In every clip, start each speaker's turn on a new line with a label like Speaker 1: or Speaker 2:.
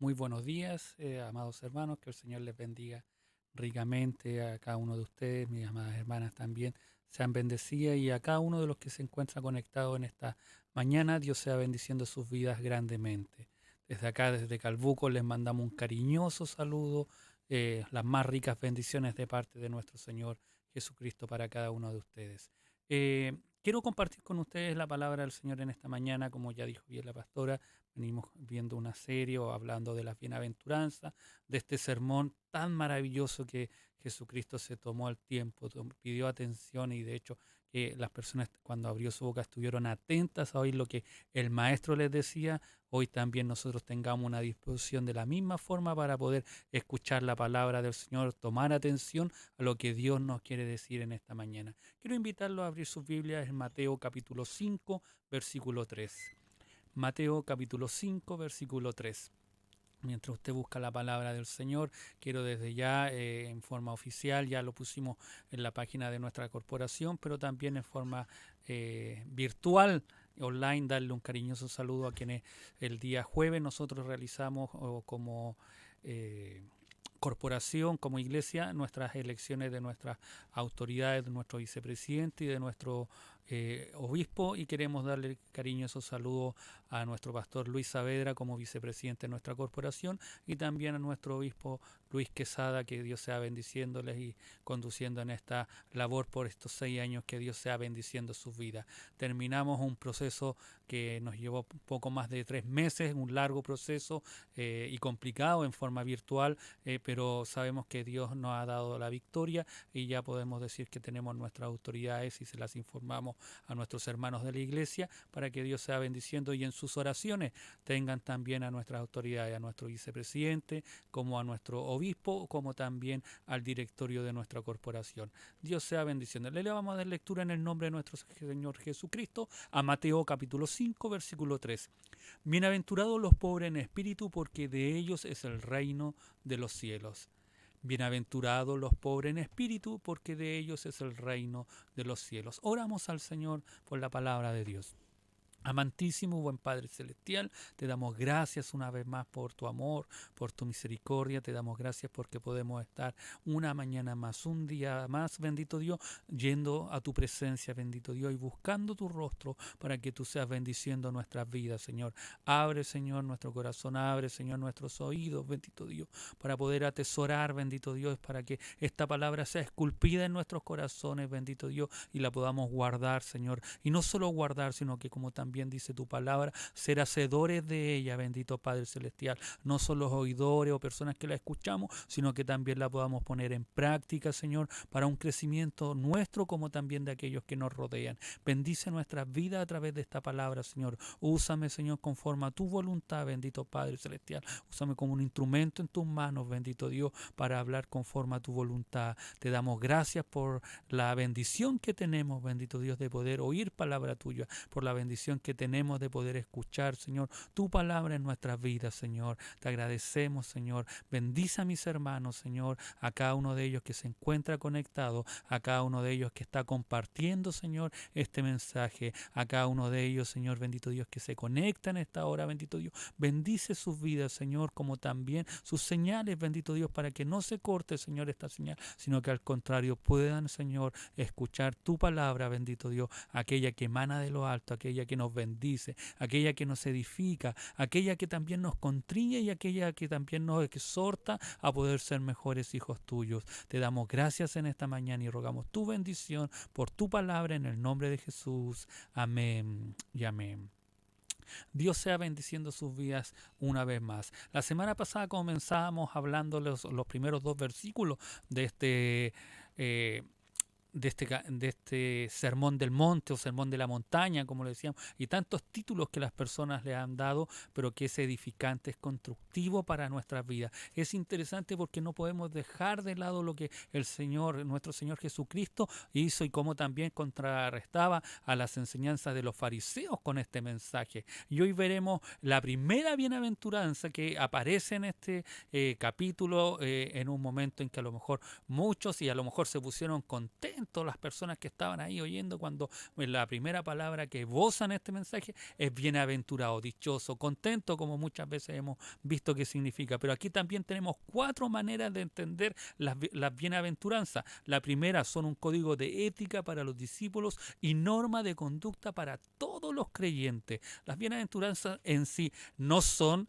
Speaker 1: Muy buenos días, amados hermanos, que el Señor les bendiga ricamente a cada uno de ustedes, mis amadas hermanas también, sean bendecidas y a cada uno de los que se encuentra conectado en esta mañana, Dios sea bendiciendo sus vidas grandemente. Desde acá, desde Calbuco, les mandamos un cariñoso saludo, las más ricas bendiciones de parte de nuestro Señor Jesucristo para cada uno de ustedes. Quiero compartir con ustedes la palabra del Señor en esta mañana, como ya dijo bien la pastora. Venimos viendo una serie o hablando de las bienaventuranzas, de este sermón tan maravilloso que Jesucristo se tomó el tiempo, pidió atención y de hecho que las personas cuando abrió su boca estuvieron atentas a oír lo que el maestro les decía. Hoy también nosotros tengamos una disposición de la misma forma para poder escuchar la palabra del Señor, tomar atención a lo que Dios nos quiere decir en esta mañana. Quiero invitarlos a abrir sus Biblias en Mateo capítulo 5, versículo 3. Mateo capítulo 5, versículo 3. Mientras usted busca la palabra del Señor, quiero desde ya, en forma oficial, ya lo pusimos en la página de nuestra corporación, pero también en forma virtual, online, darle un cariñoso saludo a quienes el día jueves nosotros realizamos como eh, corporación, como iglesia, nuestras elecciones de nuestras autoridades, de nuestro vicepresidente y de nuestro obispo, y queremos darle cariñoso saludo a nuestro pastor Luis Saavedra como vicepresidente de nuestra corporación y también a nuestro obispo Luis Quesada, que Dios sea bendiciéndoles y conduciendo en esta labor por estos 6 años, que Dios sea bendiciendo sus vidas. Terminamos un proceso que nos llevó poco más de 3 meses, un largo proceso y complicado en forma virtual, pero sabemos que Dios nos ha dado la victoria y ya podemos decir que tenemos nuestras autoridades y se las informamos a nuestros hermanos de la iglesia para que Dios sea bendiciendo y en sus oraciones tengan también a nuestras autoridades, a nuestro vicepresidente, como a nuestro obispo, como también al directorio de nuestra corporación. Dios sea bendiciendo. Le vamos a dar lectura en el nombre de nuestro Señor Jesucristo a Mateo capítulo 5, versículo 3. Bienaventurados los pobres en espíritu, porque de ellos es el reino de los cielos. Bienaventurados los pobres en espíritu, porque de ellos es el reino de los cielos. Oramos al Señor por la palabra de Dios. Amantísimo, buen Padre Celestial, te damos gracias una vez más por tu amor, por tu misericordia, te damos gracias porque podemos estar una mañana más, un día más, bendito Dios, yendo a tu presencia, bendito Dios, y buscando tu rostro para que tú seas bendiciendo nuestras vidas, Señor. Abre, Señor, nuestro corazón, abre, Señor, nuestros oídos, bendito Dios, para poder atesorar, bendito Dios, para que esta palabra sea esculpida en nuestros corazones, bendito Dios, y la podamos guardar, Señor, y no solo guardar, sino que como también dice tu palabra, ser hacedores de ella, bendito Padre Celestial, no solo oidores o personas que la escuchamos, sino que también la podamos poner en práctica, Señor, para un crecimiento nuestro como también de aquellos que nos rodean. Bendice nuestras vidas a través de esta palabra, Señor. Úsame, Señor, conforme a tu voluntad, bendito Padre Celestial. Úsame como un instrumento en tus manos, bendito Dios, para hablar conforme a tu voluntad. Te damos gracias por la bendición que tenemos, bendito Dios, de poder oír palabra tuya, por la bendición que tenemos de poder escuchar, Señor, tu palabra en nuestras vidas, Señor. Te agradecemos, Señor. Bendice a mis hermanos, Señor, a cada uno de ellos que se encuentra conectado, a cada uno de ellos que está compartiendo, Señor, este mensaje, a cada uno de ellos, Señor, bendito Dios, que se conecta en esta hora, bendito Dios. Bendice sus vidas, Señor, como también sus señales, bendito Dios, para que no se corte, Señor, esta señal, sino que al contrario puedan, Señor, escuchar tu palabra, bendito Dios, aquella que emana de lo alto, aquella que nos bendice, aquella que nos edifica, aquella que también nos contriñe y aquella que también nos exhorta a poder ser mejores hijos tuyos. Te damos gracias en esta mañana y rogamos tu bendición por tu palabra en el nombre de Jesús. Amén y amén. Dios sea bendiciendo sus vidas una vez más. La semana pasada comenzábamos hablando los primeros dos versículos de eh, este sermón del monte o sermón de la montaña, como le decíamos, y tantos títulos que las personas le han dado, pero que es edificante, es constructivo para nuestras vidas. Es interesante porque no podemos dejar de lado lo que el Señor, nuestro Señor Jesucristo hizo y cómo también contrarrestaba a las enseñanzas de los fariseos con este mensaje. Y hoy veremos la primera bienaventuranza que aparece en este capítulo en un momento en que a lo mejor muchos y a lo mejor se pusieron contentos atento las personas que estaban ahí oyendo cuando la primera palabra que esbozan este mensaje es bienaventurado, dichoso, contento, como muchas veces hemos visto que significa. Pero aquí también tenemos 4 maneras de entender las bienaventuranzas. La primera son un código de ética para los discípulos y norma de conducta para todos los creyentes. Las bienaventuranzas en sí no son,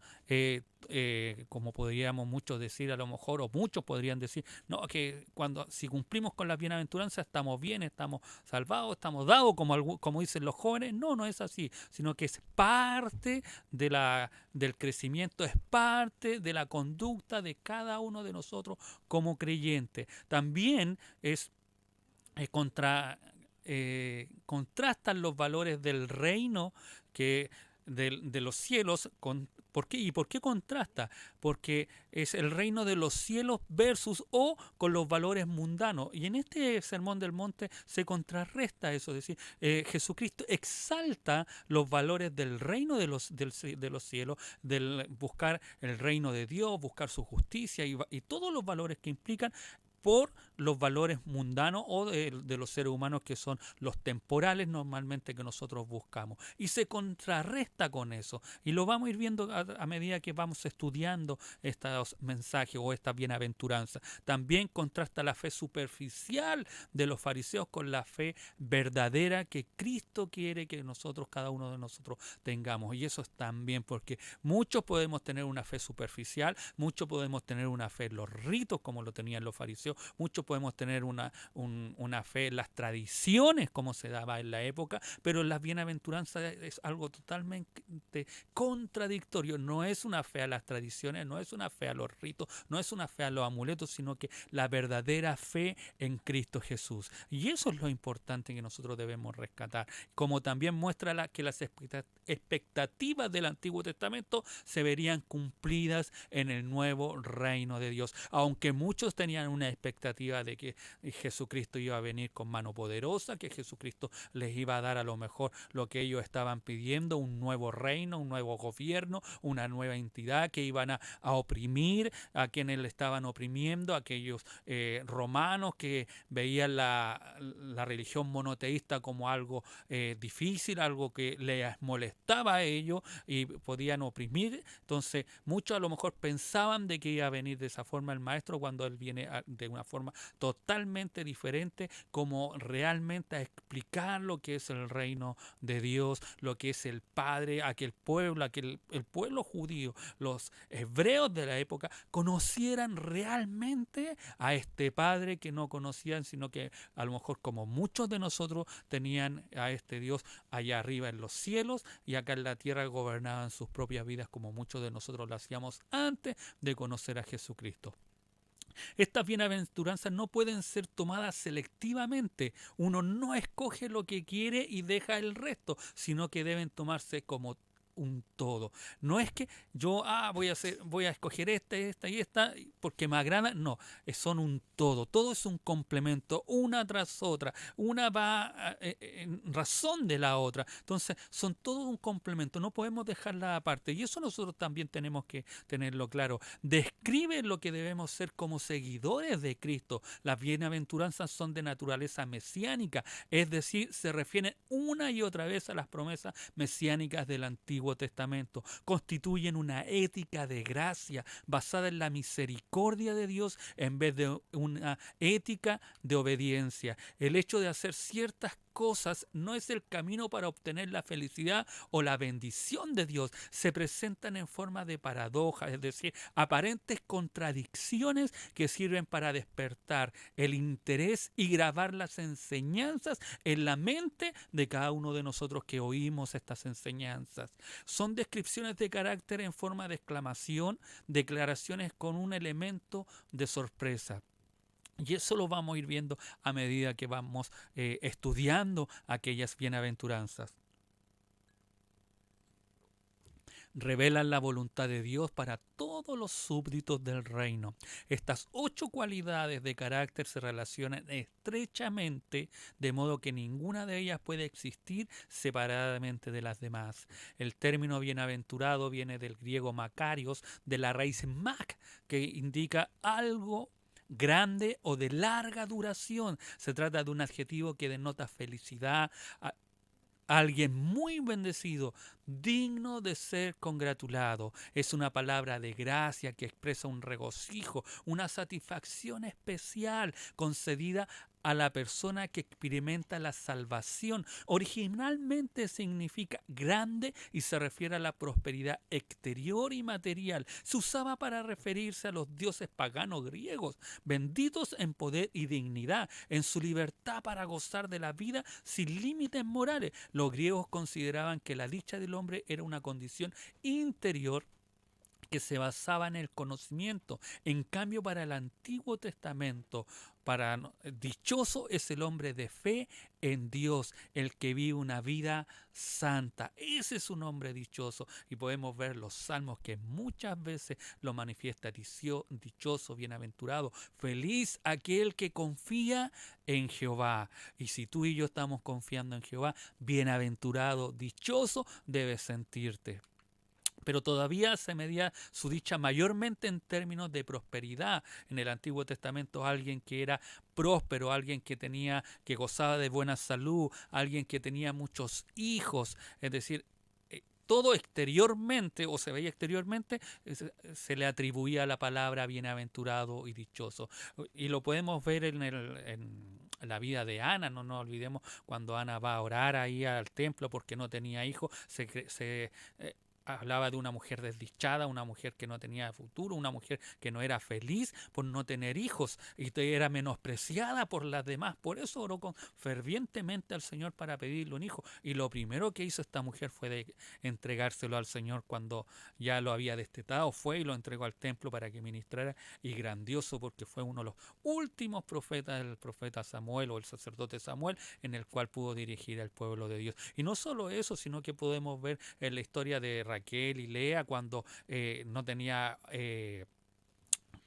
Speaker 1: como podríamos muchos decir a lo mejor, o muchos podrían decir, no, que si cumplimos con las bienaventuranzas estamos bien, estamos salvados, estamos dados, como dicen los jóvenes. No, no es así, sino que es parte del crecimiento, es parte de la conducta de cada uno de nosotros como creyentes. También es contra contrastan los valores del reino que de los cielos ¿por qué? ¿Y por qué contrasta? Porque es el reino de los cielos versus o con los valores mundanos. Y en este Sermón del Monte se contrarresta eso. Es decir, Jesucristo exalta los valores del reino de los cielos, del buscar el reino de Dios, buscar su justicia y todos los valores que implican por los valores mundanos o de los seres humanos que son los temporales normalmente que nosotros buscamos. Y se contrarresta con eso. Y lo vamos a ir viendo a medida que vamos estudiando estos mensajes o esta bienaventuranza. También contrasta la fe superficial de los fariseos con la fe verdadera que Cristo quiere que nosotros, cada uno de nosotros, tengamos. Y eso es también porque muchos podemos tener una fe superficial, muchos podemos tener una fe en los ritos como lo tenían los fariseos, muchos podemos tener una fe en las tradiciones como se daba en la época, pero las bienaventuranzas es algo totalmente contradictorio. No es una fe a las tradiciones, no es una fe a los ritos, no es una fe a los amuletos, sino que la verdadera fe en Cristo Jesús. Y eso es lo importante que nosotros debemos rescatar. Como también muestra que las expectativas del Antiguo Testamento se verían cumplidas en el nuevo reino de Dios. Aunque muchos tenían una expectativa de que Jesucristo iba a venir con mano poderosa, que Jesucristo les iba a dar a lo mejor lo que ellos estaban pidiendo, un nuevo reino, un nuevo gobierno, una nueva entidad que iban a oprimir a quienes le estaban oprimiendo, aquellos romanos que veían la religión monoteísta como algo difícil, algo que les molestaba a ellos y podían oprimir. Entonces muchos a lo mejor pensaban de que iba a venir de esa forma el maestro cuando él viene de una forma totalmente diferente, como realmente a explicar lo que es el reino de Dios, lo que es el Padre, aquel pueblo, el pueblo judío, los hebreos de la época conocieran realmente a este Padre que no conocían, sino que a lo mejor como muchos de nosotros tenían a este Dios allá arriba en los cielos y acá en la tierra gobernaban sus propias vidas como muchos de nosotros lo hacíamos antes de conocer a Jesucristo. Estas bienaventuranzas no pueden ser tomadas selectivamente. Uno no escoge lo que quiere y deja el resto, sino que deben tomarse como un todo. No es que yo voy a escoger esta y esta porque me agrada. No, son un todo. Todo es un complemento, una tras otra. Una va en razón de la otra. Entonces, son todo un complemento. No podemos dejarla aparte. Y eso nosotros también tenemos que tenerlo claro. Describe lo que debemos ser como seguidores de Cristo. Las bienaventuranzas son de naturaleza mesiánica, es decir, se refieren una y otra vez a las promesas mesiánicas del Antiguo Testamento. Constituyen una ética de gracia basada en la misericordia de Dios en vez de una ética de obediencia. El hecho de hacer ciertas cosas no es el camino para obtener la felicidad o la bendición de Dios. Se presentan en forma de paradoja, es decir, aparentes contradicciones que sirven para despertar el interés y grabar las enseñanzas en la mente de cada uno de nosotros que oímos estas enseñanzas. Son descripciones de carácter en forma de exclamación, declaraciones con un elemento de sorpresa. Y eso lo vamos a ir viendo a medida que vamos estudiando aquellas bienaventuranzas. Revelan la voluntad de Dios para todos los súbditos del reino. Estas 8 cualidades de carácter se relacionan estrechamente, de modo que ninguna de ellas puede existir separadamente de las demás. El término bienaventurado viene del griego makarios, de la raíz mak, que indica algo grande o de larga duración. Se trata de un adjetivo que denota felicidad, alguien muy bendecido, digno de ser congratulado. Es una palabra de gracia que expresa un regocijo, una satisfacción especial concedida a la persona que experimenta la salvación. Originalmente significa grande y se refiere a la prosperidad exterior y material. Se usaba para referirse a los dioses paganos griegos, benditos en poder y dignidad, en su libertad para gozar de la vida sin límites morales. Los griegos consideraban que la dicha del hombre era una condición interior que se basaba en el conocimiento. En cambio, para el Antiguo Testamento, dichoso es el hombre de fe en Dios, el que vive una vida santa. Ese es un hombre dichoso. Y podemos ver los salmos que muchas veces lo manifiesta: dichoso, bienaventurado, feliz aquel que confía en Jehová. Y si tú y yo estamos confiando en Jehová, bienaventurado, dichoso debes sentirte. Pero todavía se medía su dicha mayormente en términos de prosperidad. En el Antiguo Testamento, alguien que era próspero, alguien que gozaba de buena salud, alguien que tenía muchos hijos, es decir, todo exteriormente, o se veía exteriormente, se le atribuía la palabra bienaventurado y dichoso. Y lo podemos ver en la vida de Ana. No nos olvidemos cuando Ana va a orar ahí al templo porque no tenía hijos, hablaba de una mujer desdichada, una mujer que no tenía futuro, una mujer que no era feliz por no tener hijos y era menospreciada por las demás. Por eso oró fervientemente al Señor para pedirle un hijo. Y lo primero que hizo esta mujer fue de entregárselo al Señor cuando ya lo había destetado. Fue y lo entregó al templo para que ministrara. Y grandioso, porque fue uno de los últimos profetas, el profeta Samuel o el sacerdote Samuel, en el cual pudo dirigir al pueblo de Dios. Y no solo eso, sino que podemos ver en la historia de Raquel y Lea cuando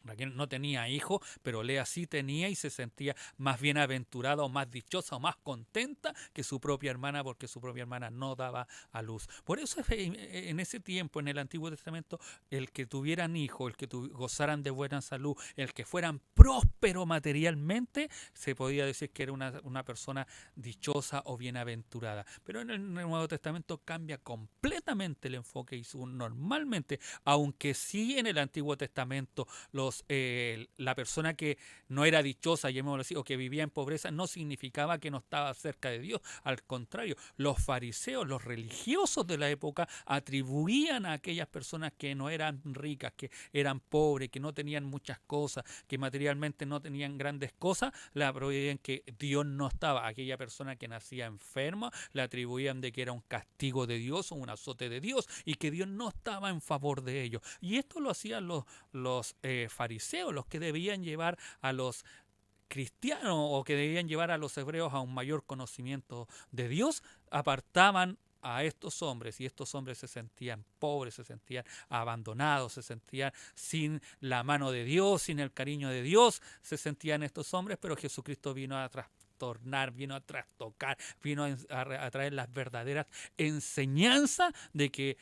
Speaker 1: Raquel no tenía hijos, pero Lea sí tenía y se sentía más bienaventurada o más dichosa o más contenta que su propia hermana, porque su propia hermana no daba a luz. Por eso en ese tiempo, en el Antiguo Testamento, el que tuvieran hijos, el que gozaran de buena salud, el que fueran prósperos materialmente, se podía decir que era una persona dichosa o bienaventurada. Pero en el Nuevo Testamento cambia completamente el enfoque y normalmente, aunque sí en el Antiguo Testamento la persona que no era dichosa, llamémoslo así, o que vivía en pobreza, no significaba que no estaba cerca de Dios. Al contrario, los fariseos, los religiosos de la época, atribuían a aquellas personas que no eran ricas, que eran pobres, que no tenían muchas cosas, que materialmente no tenían grandes cosas, le atribuían que Dios no estaba. Aquella persona que nacía enferma, le atribuían de que era un castigo de Dios o un azote de Dios y que Dios no estaba en favor de ellos. Y esto lo hacían los fariseos, los que debían llevar a los cristianos o que debían llevar a los hebreos a un mayor conocimiento de Dios. Apartaban a estos hombres y estos hombres se sentían pobres, se sentían abandonados, se sentían sin la mano de Dios, sin el cariño de Dios, se sentían estos hombres, pero Jesucristo vino a trastornar, vino a trastocar, vino a traer las verdaderas enseñanzas de que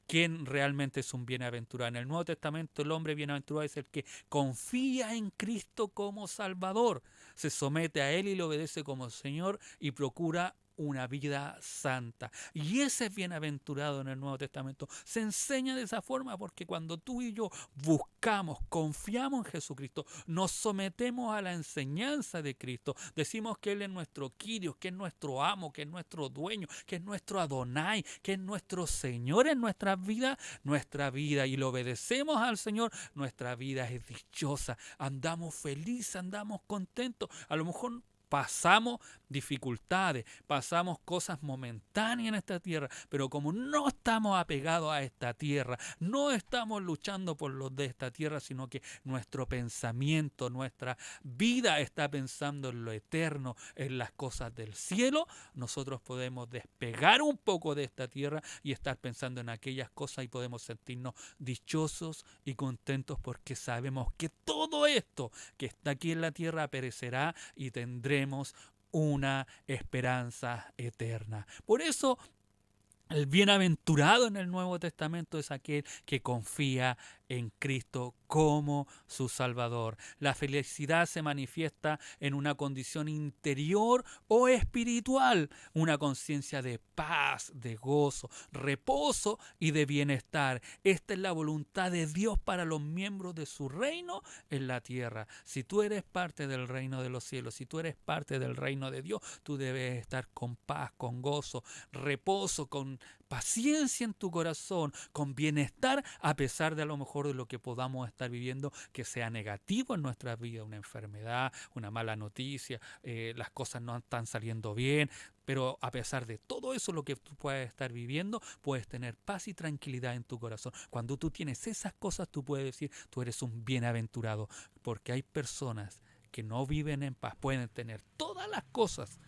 Speaker 1: quién realmente es un bienaventurado. En el Nuevo Testamento el hombre bienaventurado es el que confía en Cristo como Salvador, se somete a Él y le obedece como Señor y procura una vida santa. Y ese es bienaventurado en el Nuevo Testamento. Se enseña de esa forma porque cuando tú y yo buscamos, confiamos en Jesucristo, nos sometemos a la enseñanza de Cristo, decimos que Él es nuestro Kyrios, que es nuestro amo, que es nuestro dueño, que es nuestro Adonai, que es nuestro Señor en nuestra vida, y lo obedecemos al Señor, nuestra vida es dichosa, andamos felices, andamos contentos. A lo mejor pasamos dificultades, pasamos cosas momentáneas en esta tierra, pero como no estamos apegados a esta tierra, no estamos luchando por los de esta tierra, sino que nuestro pensamiento, nuestra vida está pensando en lo eterno, en las cosas del cielo, nosotros podemos despegar un poco de esta tierra y estar pensando en aquellas cosas y podemos sentirnos dichosos y contentos porque sabemos que todo esto que está aquí en la tierra perecerá y tendremos una esperanza eterna. Por eso el bienaventurado en el Nuevo Testamento es aquel que confía en Cristo como su Salvador. La felicidad se manifiesta en una condición interior o espiritual, una conciencia de paz, de gozo, reposo y de bienestar. Esta es la voluntad de Dios para los miembros de su reino en la tierra. Si tú eres parte del reino de los cielos, si tú eres parte del reino de Dios, tú debes estar con paz, con gozo, reposo, con paciencia en tu corazón, con bienestar, a pesar de a lo mejor de lo que podamos estar viviendo que sea negativo en nuestra vida, una enfermedad, una mala noticia, las cosas no están saliendo bien, pero a pesar de todo eso, lo que tú puedes estar viviendo, puedes tener paz y tranquilidad en tu corazón. Cuando tú tienes esas cosas, tú puedes decir, tú eres un bienaventurado, porque hay personas que no viven en paz, pueden tener todas las cosas,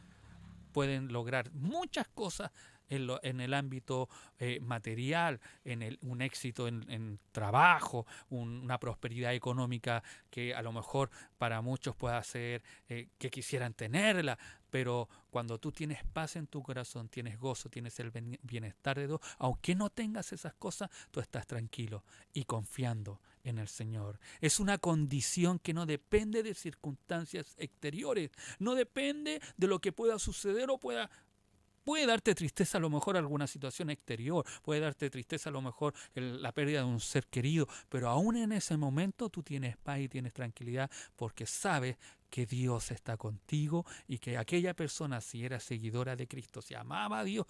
Speaker 1: pueden lograr muchas cosas en el ámbito material, un éxito en trabajo, una prosperidad económica que a lo mejor para muchos pueda ser que quisieran tenerla, pero cuando tú tienes paz en tu corazón, tienes gozo, tienes el bienestar de Dios, aunque no tengas esas cosas, tú estás tranquilo y confiando en el Señor. Es una condición que no depende de circunstancias exteriores, no depende de lo que pueda suceder o puede darte tristeza a lo mejor alguna situación exterior, puede darte tristeza a lo mejor la pérdida de un ser querido, pero aún en ese momento tú tienes paz y tienes tranquilidad porque sabes que Dios está contigo y que aquella persona, si era seguidora de Cristo, si amaba a Dios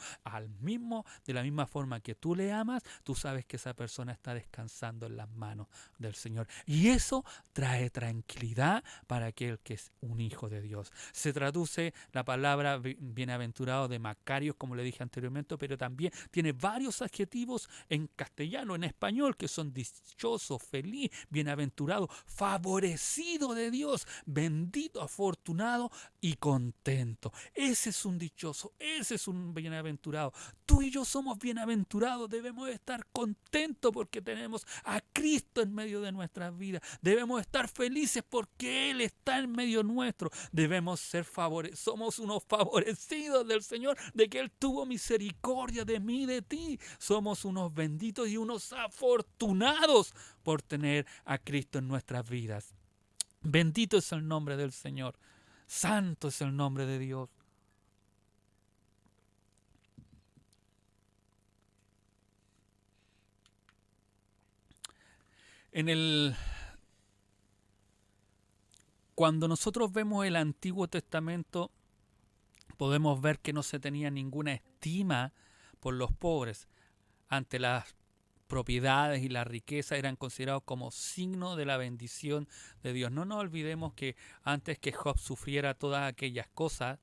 Speaker 1: de la misma forma que tú le amas, tú sabes que esa persona está descansando en las manos del Señor. Y eso trae tranquilidad para aquel que es un hijo de Dios. Se traduce la palabra bienaventurado de Macarios, como le dije anteriormente, pero también tiene varios adjetivos en castellano, en español, que son dichoso, feliz, bienaventurado, favorecido de Dios, bendito, afortunado y contento. Ese es un dichoso, ese es un bienaventurado. Tú y yo somos bienaventurados, debemos estar contentos porque tenemos a Cristo en medio de nuestras vidas. Debemos estar felices porque Él está en medio nuestro. Debemos ser somos unos favorecidos del Señor, de que Él tuvo misericordia de mí y de ti. Somos unos benditos y unos afortunados por tener a Cristo en nuestras vidas. Bendito es el nombre del Señor. Santo es el nombre de Dios. Cuando nosotros vemos el Antiguo Testamento, podemos ver que no se tenía ninguna estima por los pobres. Ante las propiedades y la riqueza eran considerados como signo de la bendición de Dios. No nos olvidemos que antes que Job sufriera todas aquellas cosas,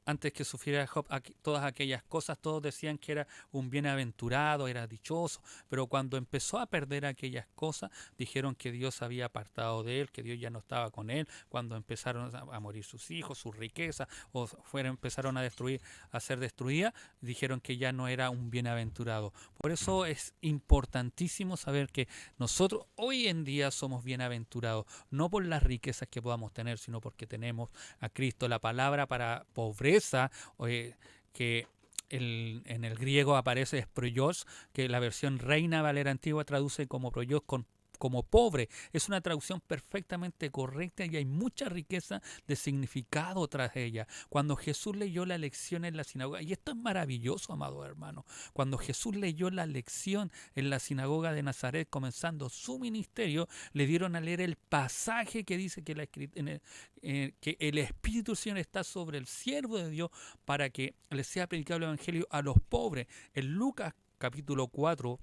Speaker 1: antes que sufriera Job todas aquellas cosas, todos decían que era un bienaventurado, era dichoso, pero cuando empezó a perder aquellas cosas, dijeron que Dios había apartado de él, que Dios ya no estaba con él, cuando empezaron a morir sus hijos, sus riquezas, o empezaron a ser destruidas, dijeron que ya no era un bienaventurado. Por eso es importantísimo saber que nosotros hoy en día somos bienaventurados, no por las riquezas que podamos tener, sino porque tenemos a Cristo. La palabra para pobreza, que en el griego aparece es proyos, que la versión Reina Valera Antigua traduce como proyos como pobre. Es una traducción perfectamente correcta y hay mucha riqueza de significado tras ella. Cuando Jesús leyó la lección en la sinagoga, y esto es maravilloso, amado hermano, cuando Jesús leyó la lección en la sinagoga de Nazaret, comenzando su ministerio, le dieron a leer el pasaje que dice que, que el Espíritu del Señor está sobre el siervo de Dios para que le sea predicado el Evangelio a los pobres. En Lucas capítulo 4,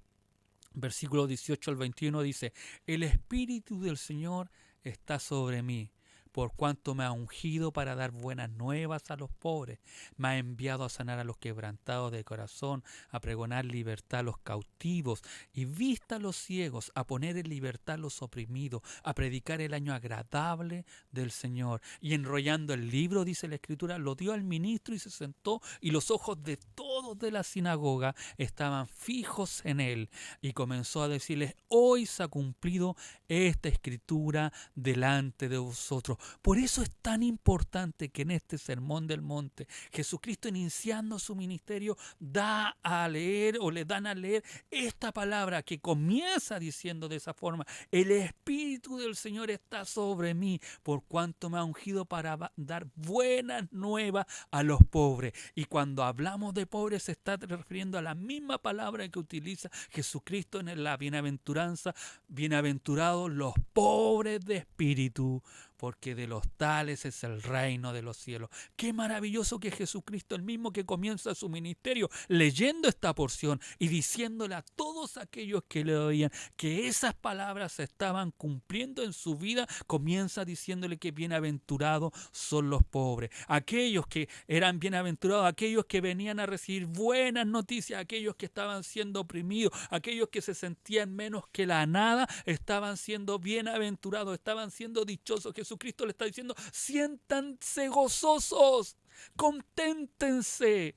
Speaker 1: versículo 18 al 21 dice, el Espíritu del Señor está sobre mí, por cuanto me ha ungido para dar buenas nuevas a los pobres, me ha enviado a sanar a los quebrantados de corazón, a pregonar libertad a los cautivos y vista a los ciegos, a poner en libertad a los oprimidos, a predicar el año agradable del Señor. Y enrollando el libro, dice la Escritura, lo dio al ministro y se sentó, y los ojos de todos de la sinagoga estaban fijos en él, y comenzó a decirles, hoy se ha cumplido esta Escritura delante de vosotros. Por eso es tan importante que en este Sermón del Monte, Jesucristo, iniciando su ministerio, da a leer o le dan a leer esta palabra que comienza diciendo de esa forma: el Espíritu del Señor está sobre mí, por cuanto me ha ungido para dar buenas nuevas a los pobres. Y cuando hablamos de pobres, se está refiriendo a la misma palabra que utiliza Jesucristo en la bienaventuranza: bienaventurados los pobres de espíritu, porque de los tales es el reino de los cielos. Qué maravilloso que Jesucristo, el mismo que comienza su ministerio leyendo esta porción y diciéndole a todos aquellos que le oían que esas palabras se estaban cumpliendo en su vida, comienza diciéndole que bienaventurados son los pobres. Aquellos que eran bienaventurados, aquellos que venían a recibir buenas noticias, aquellos que estaban siendo oprimidos, aquellos que se sentían menos que la nada, estaban siendo bienaventurados, estaban siendo dichosos. Jesucristo le está diciendo: siéntanse gozosos, conténtense,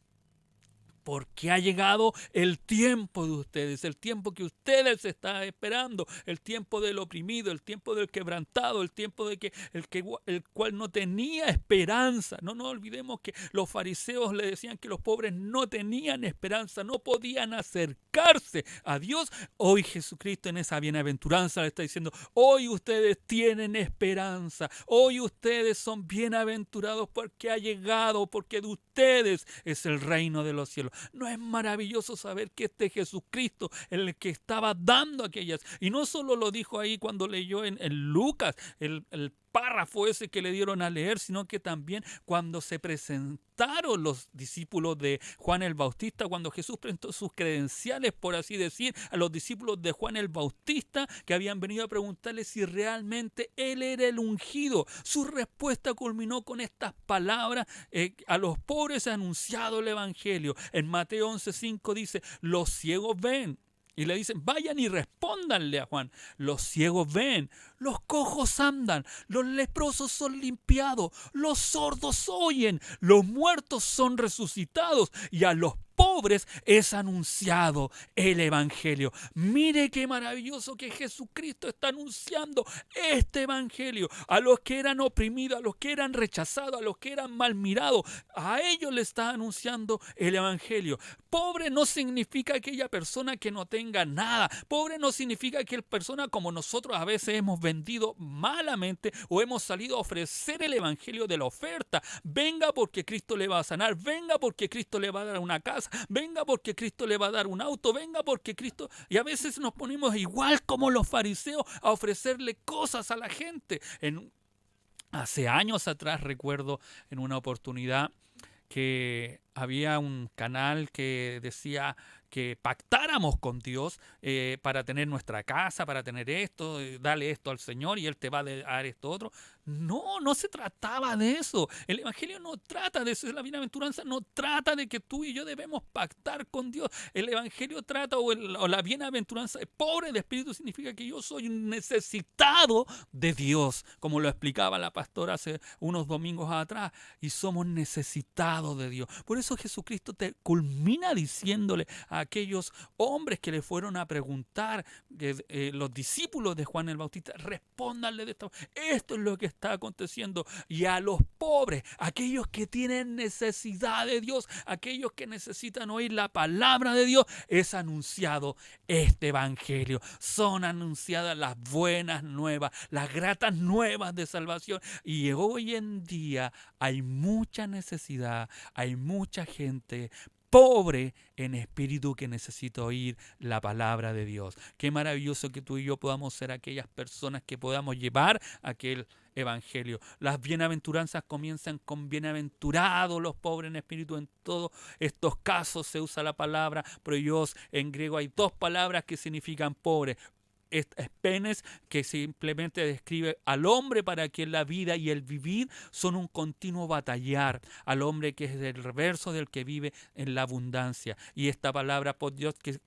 Speaker 1: porque ha llegado el tiempo de ustedes, el tiempo que ustedes están esperando, el tiempo del oprimido, el tiempo del quebrantado, el tiempo de el cual no tenía esperanza. No nos olvidemos que los fariseos le decían que los pobres no tenían esperanza, no podían acercarse a Dios. Hoy Jesucristo, en esa bienaventuranza, le está diciendo: hoy ustedes tienen esperanza, hoy ustedes son bienaventurados, porque ha llegado, porque de ustedes es el reino de los cielos. ¿No es maravilloso saber que este Jesucristo, el que estaba dando aquellas, y no solo lo dijo ahí cuando leyó en Lucas, el párrafo ese que le dieron a leer, sino que también cuando se presentaron los discípulos de Juan el Bautista, cuando Jesús presentó sus credenciales, por así decir, a los discípulos de Juan el Bautista, que habían venido a preguntarle si realmente él era el ungido. Su respuesta culminó con estas palabras: a los pobres ha anunciado el evangelio. En Mateo 11:5 dice: los ciegos ven. Y le dicen: vayan y respóndanle a Juan. Los ciegos ven, los cojos andan, los leprosos son limpiados, los sordos oyen, los muertos son resucitados, y a los pobres es anunciado el evangelio. Mire qué maravilloso que Jesucristo está anunciando este evangelio a los que eran oprimidos, a los que eran rechazados, a los que eran mal mirados. A ellos le está anunciando el evangelio. Pobre no significa aquella persona que no tenga nada. Pobre no significa aquella persona como nosotros a veces hemos vendido malamente o hemos salido a ofrecer el evangelio de la oferta. Venga porque Cristo le va a sanar, venga porque Cristo le va a dar una casa, venga porque Cristo le va a dar un auto, venga porque Cristo... Y a veces nos ponemos igual como los fariseos a ofrecerle cosas a la gente. Hace años atrás recuerdo en una oportunidad que había un canal que decía que pactáramos con Dios para tener nuestra casa, para tener esto, dale esto al Señor y Él te va a dar esto otro. No, no se trataba de eso. El Evangelio no trata de eso. La bienaventuranza no trata de que tú y yo debemos pactar con Dios. El Evangelio trata, o la bienaventuranza, pobre de espíritu, significa que yo soy un necesitado de Dios, como lo explicaba la pastora hace unos domingos atrás, y somos necesitados de Dios. Por eso Jesucristo te culmina diciéndole a aquellos hombres que le fueron a preguntar, los discípulos de Juan el Bautista: respóndanle de esto. Esto es lo que está aconteciendo. Y a los pobres, aquellos que tienen necesidad de Dios, aquellos que necesitan oír la palabra de Dios, es anunciado este evangelio. Son anunciadas las buenas nuevas, las gratas nuevas de salvación. Y hoy en día hay mucha necesidad, hay mucha gente pobre en espíritu que necesita oír la palabra de Dios. Qué maravilloso que tú y yo podamos ser aquellas personas que podamos llevar aquel evangelio. Las bienaventuranzas comienzan con bienaventurados los pobres en espíritu. En todos estos casos se usa la palabra proios. En griego hay dos palabras que significan pobre. Es penes, que simplemente describe al hombre para quien la vida y el vivir son un continuo batallar, al hombre que es el reverso del que vive en la abundancia. Y esta palabra por Dios que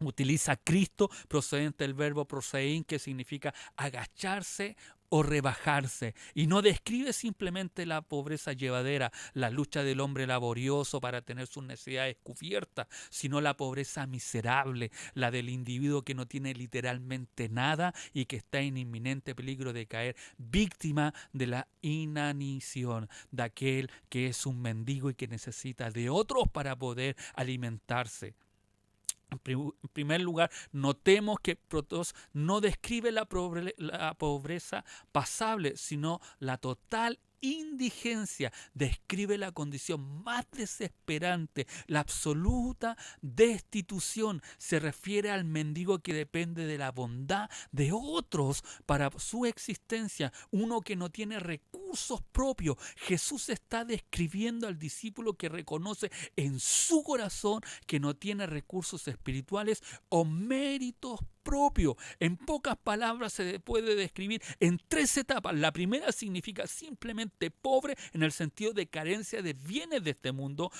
Speaker 1: utiliza Cristo, procedente del verbo prosein, que significa agacharse o rebajarse, y no describe simplemente la pobreza llevadera, la lucha del hombre laborioso para tener sus necesidades cubiertas, sino la pobreza miserable, la del individuo que no tiene literalmente nada y que está en inminente peligro de caer víctima de la inanición, de aquel que es un mendigo y que necesita de otros para poder alimentarse. En primer lugar, notemos que Protos no describe la pobreza pasable, sino la total indigencia. Describe la condición más desesperante, la absoluta destitución. Se refiere al mendigo que depende de la bondad de otros para su existencia, uno que no tiene recursos propios. Jesús está describiendo al discípulo que reconoce en su corazón que no tiene recursos espirituales o méritos propios. En pocas palabras se puede describir en 3 etapas. La primera significa simplemente pobre en el sentido de carencia de bienes de este mundo.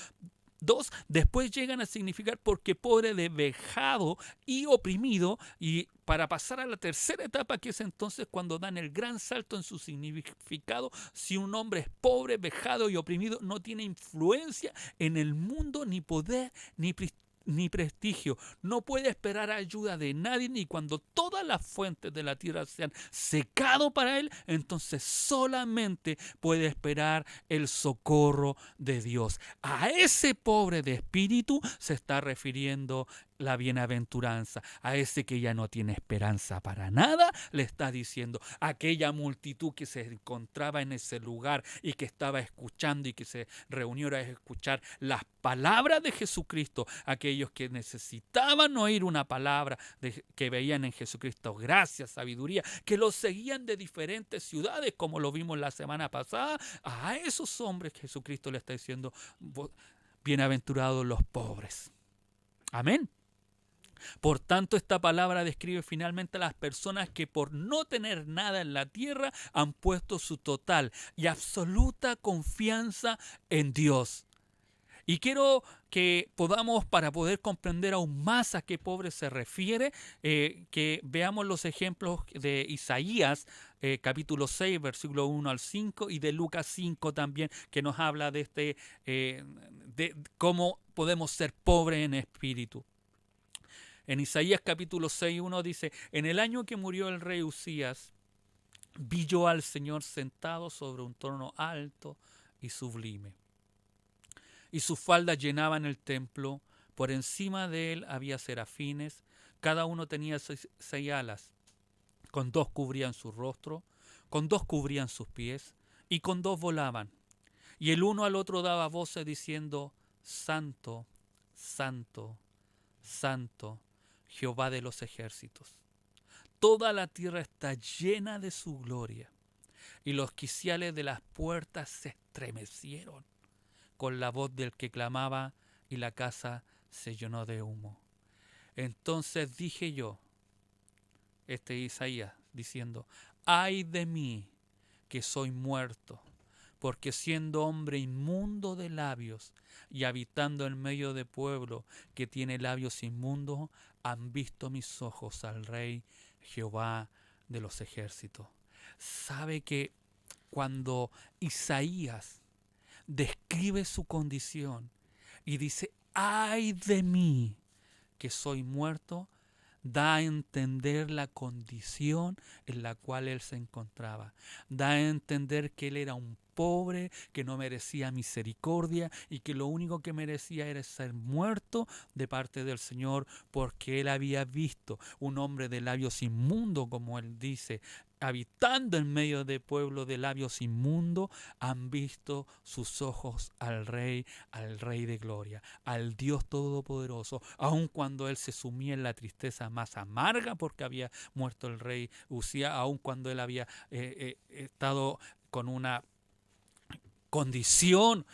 Speaker 1: 2, después llegan a significar porque pobre de vejado y oprimido, y para pasar a la tercera etapa, que es entonces cuando dan el gran salto en su significado. Si un hombre es pobre, vejado y oprimido, no tiene influencia en el mundo, ni poder, ni prestigio, no puede esperar ayuda de nadie, ni cuando todas las fuentes de la tierra se han secado para él, entonces solamente puede esperar el socorro de Dios. A ese pobre de espíritu se está refiriendo la bienaventuranza. A ese que ya no tiene esperanza para nada, le está diciendo: aquella multitud que se encontraba en ese lugar y que estaba escuchando y que se reunió a escuchar las palabras de Jesucristo, aquellos que necesitaban oír una palabra que veían en Jesucristo gracia, sabiduría, que los seguían de diferentes ciudades, como lo vimos la semana pasada. A esos hombres Jesucristo le está diciendo: bienaventurados los pobres. Amén. Por tanto, esta palabra describe finalmente a las personas que por no tener nada en la tierra han puesto su total y absoluta confianza en Dios. Y quiero que podamos, para poder comprender aún más a qué pobre se refiere, que veamos los ejemplos de Isaías, capítulo 6, versículo 1 al 5, y de Lucas 5 también, que nos habla de cómo podemos ser pobres en espíritu. En Isaías capítulo 6, 1 dice: en el año que murió el rey Usías, vi yo al Señor sentado sobre un trono alto y sublime, y sus faldas llenaban el templo. Por encima de él había serafines, cada uno tenía 6 alas, con 2 cubrían su rostro, con 2 cubrían sus pies, y con 2 volaban. Y el uno al otro daba voces diciendo: Santo, Santo, Santo, Jehová de los ejércitos. Toda la tierra está llena de su gloria. Y los quiciales de las puertas se estremecieron con la voz del que clamaba, y la casa se llenó de humo. Entonces dije yo, Isaías diciendo: ay de mí, que soy muerto, porque siendo hombre inmundo de labios y habitando en medio de pueblo que tiene labios inmundos, han visto mis ojos al Rey Jehová de los ejércitos. ¿Sabe que cuando Isaías describe su condición y dice: ay de mí, que soy muerto, da a entender la condición en la cual él se encontraba? Da a entender que él era un pobre, que no merecía misericordia y que lo único que merecía era ser muerto de parte del Señor, porque él había visto un hombre de labios inmundos, como él dice, habitando en medio de pueblo de labios inmundos. Han visto sus ojos al Rey de gloria, al Dios Todopoderoso, aun cuando él se sumía en la tristeza más amarga porque había muerto el rey Usías, aun cuando él había estado con una condición,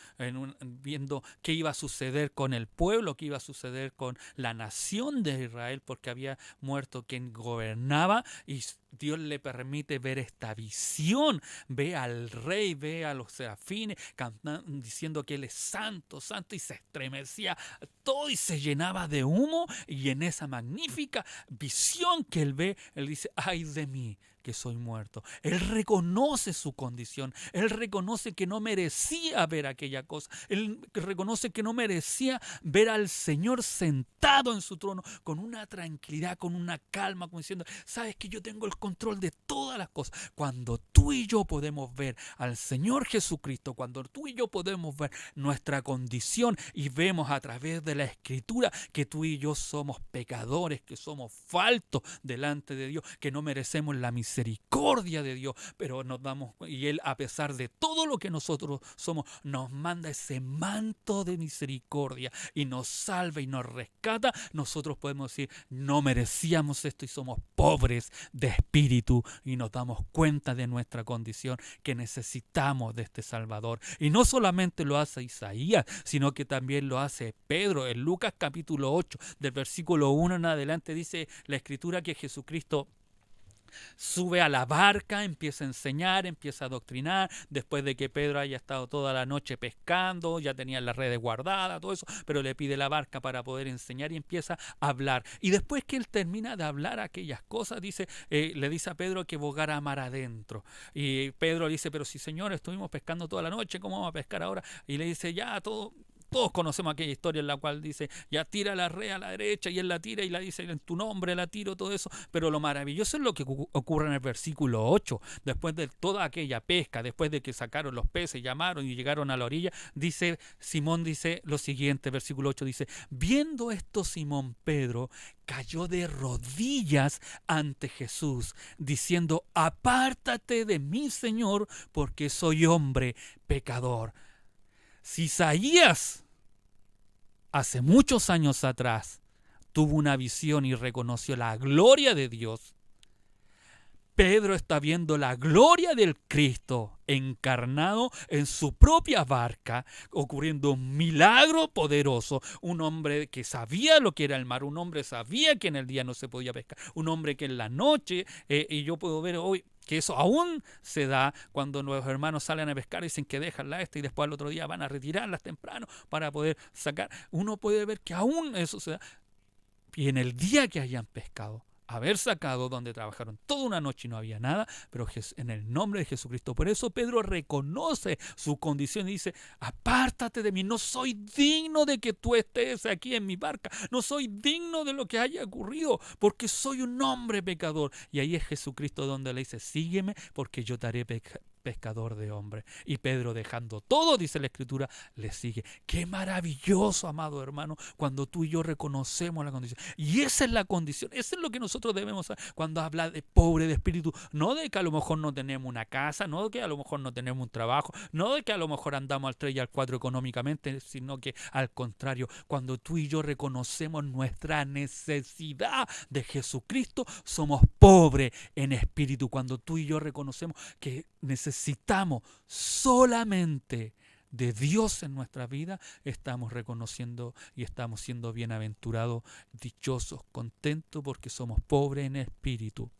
Speaker 1: viendo qué iba a suceder con el pueblo, qué iba a suceder con la nación de Israel, porque había muerto quien gobernaba, y Dios le permite ver esta visión, ve al rey, ve a los serafines cantando, diciendo que él es santo, santo, y se estremecía todo y se llenaba de humo, y en esa magnífica visión que él ve, él dice: ay de mí, que soy muerto. Él reconoce su condición. Él reconoce que no merecía ver aquella cosa. Él reconoce que no merecía ver al Señor sentado en su trono con una tranquilidad, con una calma, como diciendo, sabes que yo tengo el control de todas las cosas. Cuando tú y yo podemos ver al Señor Jesucristo, cuando tú y yo podemos ver nuestra condición y vemos a través de la Escritura que tú y yo somos pecadores, que somos faltos delante de Dios, que no merecemos la misericordia de Dios, pero nos damos, y Él, a pesar de todo lo que nosotros somos, nos manda ese manto de misericordia y nos salva y nos rescata. Nosotros podemos decir, no merecíamos esto y somos pobres de espíritu, y nos damos cuenta de nuestra condición, que necesitamos de este Salvador. Y no solamente lo hace Isaías, sino que también lo hace Pedro. En Lucas capítulo 8, del versículo 1 en adelante, dice la Escritura que Jesucristo sube a la barca, empieza a enseñar, empieza a adoctrinar, después de que Pedro haya estado toda la noche pescando, ya tenía las redes guardadas, todo eso, pero le pide la barca para poder enseñar y empieza a hablar. Y después que él termina de hablar aquellas cosas, le dice a Pedro que bogara mar adentro. Y Pedro le dice, pero si Señor, estuvimos pescando toda la noche, ¿cómo vamos a pescar ahora? Y le dice, ya, todos conocemos aquella historia en la cual dice, ya tira la red a la derecha, y él la tira y la dice, en tu nombre la tiro, todo eso. Pero lo maravilloso es lo que ocurre en el versículo 8. Después de toda aquella pesca, después de que sacaron los peces, llamaron y llegaron a la orilla, dice, Simón dice lo siguiente, versículo 8 dice, viendo esto Simón Pedro cayó de rodillas ante Jesús, diciendo, apártate de mí, Señor, porque soy hombre pecador. Si Isaías hace muchos años atrás tuvo una visión y reconoció la gloria de Dios, Pedro está viendo la gloria del Cristo encarnado en su propia barca, ocurriendo un milagro poderoso. Un hombre que sabía lo que era el mar, un hombre que sabía que en el día no se podía pescar, un hombre que en la noche, y yo puedo ver hoy que eso aún se da cuando los hermanos salen a pescar y dicen que dejan y después al otro día van a retirarlas temprano para poder sacar. Uno puede ver que aún eso se da. Y en el día que hayan pescado, haber sacado, donde trabajaron toda una noche y no había nada, pero en el nombre de Jesucristo. Por eso Pedro reconoce su condición y dice, apártate de mí, no soy digno de que tú estés aquí en mi barca, no soy digno de lo que haya ocurrido, porque soy un hombre pecador. Y ahí es Jesucristo donde le dice, sígueme porque yo te haré pescador de hombres. Y Pedro, dejando todo, dice la Escritura, le sigue. Qué maravilloso, amado hermano, cuando tú y yo reconocemos la condición. Y esa es la condición, eso es lo que nosotros debemos hacer cuando habla de pobre de espíritu. No de que a lo mejor no tenemos una casa, no de que a lo mejor no tenemos un trabajo, no de que a lo mejor andamos al 3 y al 4 económicamente, sino que al contrario, cuando tú y yo reconocemos nuestra necesidad de Jesucristo, somos pobres en espíritu. Cuando tú y yo reconocemos que necesitamos solamente de Dios en nuestra vida, estamos reconociendo y estamos siendo bienaventurados, dichosos, contentos, porque somos pobres en espíritu.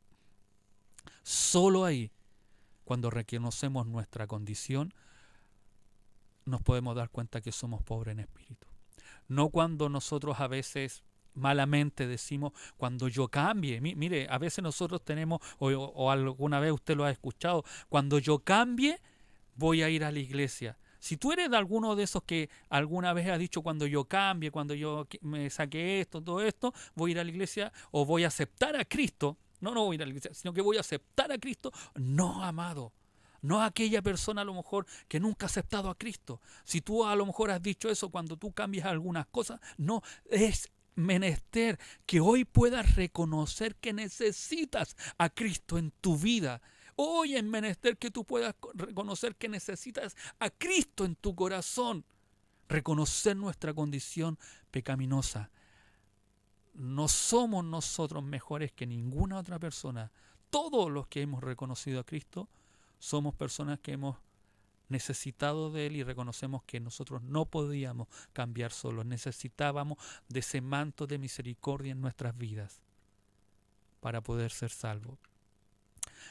Speaker 1: Solo ahí, cuando reconocemos nuestra condición, nos podemos dar cuenta que somos pobres en espíritu. No cuando nosotros a veces malamente decimos, cuando yo cambie. Mire, a veces nosotros tenemos, o alguna vez usted lo ha escuchado, cuando yo cambie, voy a ir a la iglesia. Si tú eres de alguno de esos que alguna vez has dicho, cuando yo cambie, cuando yo me saque esto, todo esto, voy a ir a la iglesia o voy a aceptar a Cristo. No voy a ir a la iglesia, sino que voy a aceptar a Cristo. No, amado. No aquella persona a lo mejor que nunca ha aceptado a Cristo. Si tú a lo mejor has dicho eso cuando tú cambias algunas cosas, no, es menester que hoy puedas reconocer que necesitas a Cristo en tu vida. Hoy es menester que tú puedas reconocer que necesitas a Cristo en tu corazón. Reconocer nuestra condición pecaminosa. No somos nosotros mejores que ninguna otra persona. Todos los que hemos reconocido a Cristo somos personas que hemos necesitado de Él y reconocemos que nosotros no podíamos cambiar solos. Necesitábamos de ese manto de misericordia en nuestras vidas para poder ser salvos.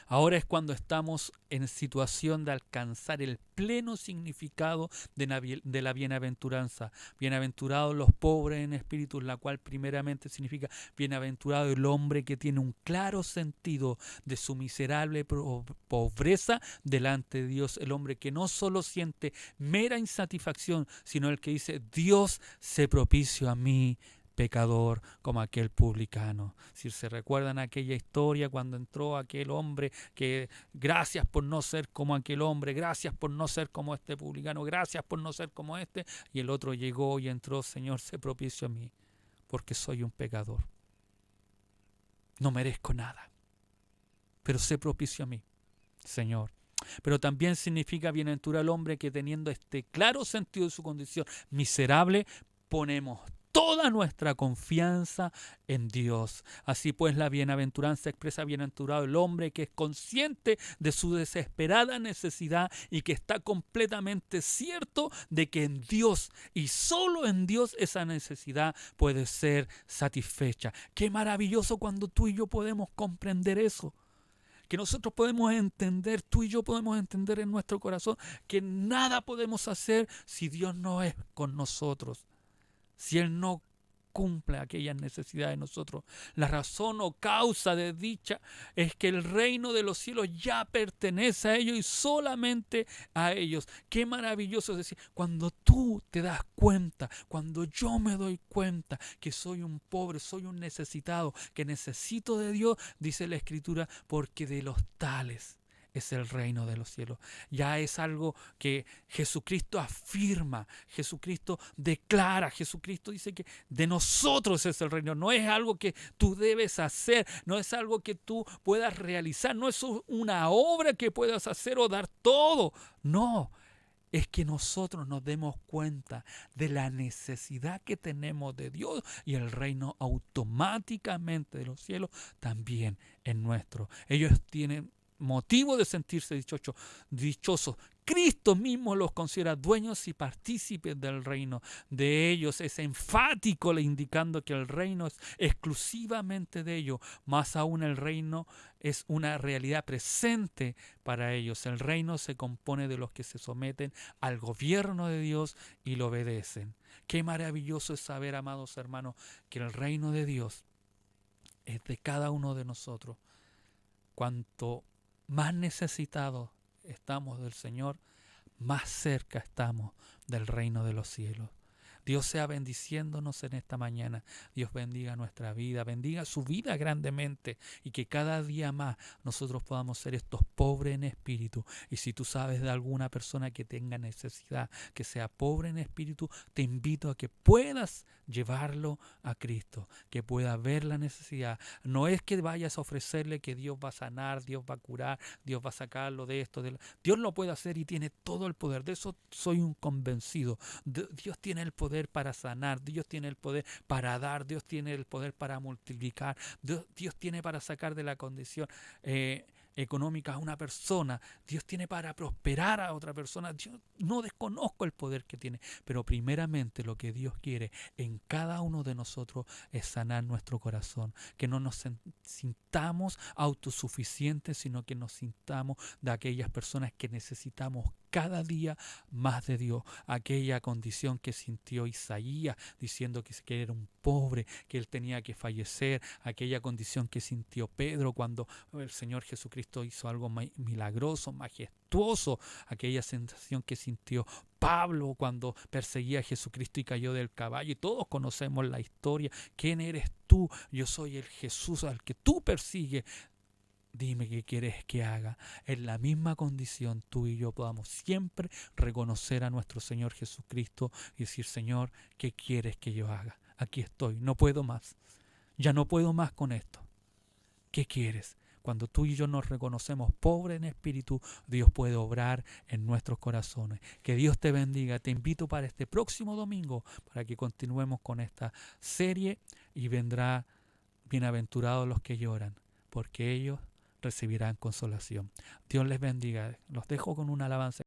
Speaker 1: Ahora es cuando estamos en situación de alcanzar el pleno significado de la bienaventuranza. Bienaventurados los pobres en espíritu, la cual primeramente significa bienaventurado el hombre que tiene un claro sentido de su miserable pobreza delante de Dios. El hombre que no solo siente mera insatisfacción, sino el que dice: Dios se propicio a mí, pecador, como aquel publicano. Si se recuerdan aquella historia cuando entró aquel hombre que gracias por no ser como aquel hombre, gracias por no ser como este publicano, gracias por no ser como este, y el otro llegó y entró: Señor, sé propicio a mí, porque soy un pecador. No merezco nada, pero sé propicio a mí, Señor. Pero también significa bienaventurado el hombre que, teniendo este claro sentido de su condición miserable, ponemos toda nuestra confianza en Dios. Así pues, la bienaventuranza expresa: bienaventurado el hombre que es consciente de su desesperada necesidad y que está completamente cierto de que en Dios y solo en Dios esa necesidad puede ser satisfecha. Qué maravilloso cuando tú y yo podemos comprender eso. Que nosotros podemos entender, tú y yo podemos entender en nuestro corazón que nada podemos hacer si Dios no es con nosotros, si Él no cumple aquellas necesidades de nosotros. La razón o causa de dicha es que el reino de los cielos ya pertenece a ellos y solamente a ellos. Qué maravilloso es decir, cuando tú te das cuenta, cuando yo me doy cuenta que soy un pobre, soy un necesitado, que necesito de Dios, dice la Escritura, porque de los tales es el reino de los cielos. Ya es algo que Jesucristo afirma, Jesucristo declara, Jesucristo dice que de nosotros es el reino. No es algo que tú debes hacer, no es algo que tú puedas realizar, no es una obra que puedas hacer o dar todo. No, es que nosotros nos demos cuenta de la necesidad que tenemos de Dios y el reino automáticamente de los cielos también es nuestro. Ellos tienen motivo de sentirse dichosos. Cristo mismo los considera dueños y partícipes del reino de ellos. Es enfático indicando que el reino es exclusivamente de ellos. Más aún, el reino es una realidad presente para ellos. El reino se compone de los que se someten al gobierno de Dios y lo obedecen. Qué maravilloso es saber, amados hermanos, que el reino de Dios es de cada uno de nosotros. Cuanto más necesitados estamos del Señor, más cerca estamos del reino de los cielos. Dios sea bendiciéndonos en esta mañana. Dios bendiga nuestra vida, bendiga su vida grandemente y que cada día más nosotros podamos ser estos pobres en espíritu. Y si tú sabes de alguna persona que tenga necesidad, que sea pobre en espíritu, te invito a que puedas llevarlo a Cristo, que pueda ver la necesidad. No es que vayas a ofrecerle que Dios va a sanar, Dios va a curar, Dios va a sacarlo de esto. Dios lo puede hacer y tiene todo el poder. De eso soy un convencido. Dios tiene el poder para sanar, Dios tiene el poder para dar, Dios tiene el poder para multiplicar, Dios tiene para sacar de la condición económica a una persona, Dios tiene para prosperar a otra persona. Yo no desconozco el poder que tiene, pero primeramente lo que Dios quiere en cada uno de nosotros es sanar nuestro corazón, que no nos sintamos autosuficientes, sino que nos sintamos de aquellas personas que necesitamos cada día más de Dios. Aquella condición que sintió Isaías diciendo que era un pobre, que él tenía que fallecer, aquella condición que sintió Pedro cuando el Señor Jesucristo hizo algo milagroso, majestuoso, aquella sensación que sintió Pablo cuando perseguía a Jesucristo y cayó del caballo, y todos conocemos la historia. ¿Quién eres tú? Yo soy el Jesús al que tú persigues. Dime qué quieres que haga. En la misma condición tú y yo podamos siempre reconocer a nuestro Señor Jesucristo y decir: Señor, ¿qué quieres que yo haga? Aquí estoy, no puedo más. Ya no puedo más con esto. ¿Qué quieres? Cuando tú y yo nos reconocemos pobres en espíritu, Dios puede obrar en nuestros corazones. Que Dios te bendiga. Te invito para este próximo domingo para que continuemos con esta serie y vendrá: bienaventurados los que lloran, porque ellos recibirán consolación. Dios les bendiga. Los dejo con una alabanza